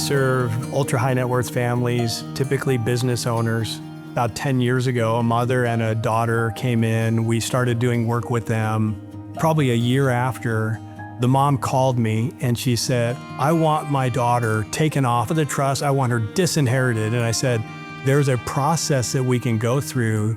serve ultra-high net worth families, typically business owners. About 10 years ago, a mother and a daughter came in. We started doing work with them. Probably a year after, the mom called me and she said, I want my daughter taken off of the trust. I want her disinherited. And I said, there's a process that we can go through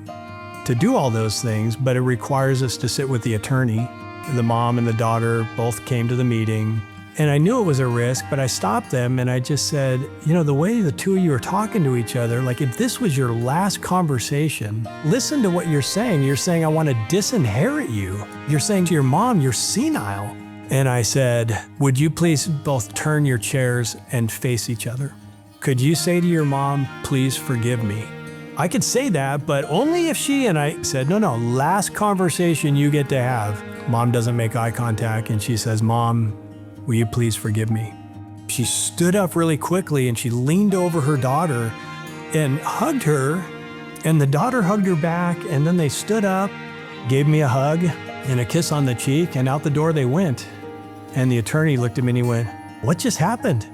to do all those things, but it requires us to sit with the attorney. The mom and the daughter both came to the meeting. And I knew it was a risk, but I stopped them and I just said, you know, the way the two of you are talking to each other, like if this was your last conversation, listen to what you're saying. You're saying, I want to disinherit you. You're saying to your mom, you're senile. And I said, would you please both turn your chairs and face each other? Could you say to your mom, please forgive me? I could say that, but only if she and I said, no, last conversation you get to have. Mom doesn't make eye contact and she says, Mom, will you please forgive me? She stood up really quickly and she leaned over her daughter and hugged her, and the daughter hugged her back, and then they stood up, gave me a hug and a kiss on the cheek, and out the door they went. And the attorney looked at me and he went, what just happened?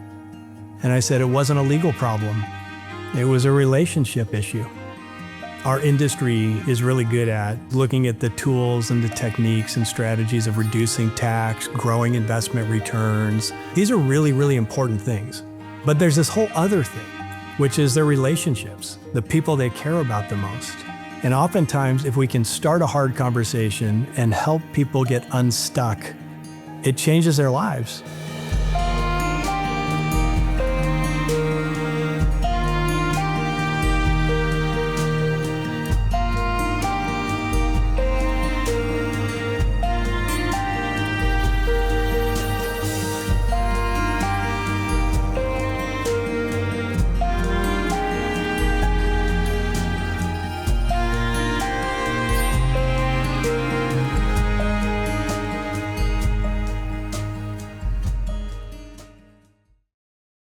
And I said, it wasn't a legal problem. It was a relationship issue. Our industry is really good at looking at the tools and the techniques and strategies of reducing tax, growing investment returns. These are really, really important things. But there's this whole other thing, which is their relationships, the people they care about the most. And oftentimes, if we can start a hard conversation and help people get unstuck, it changes their lives.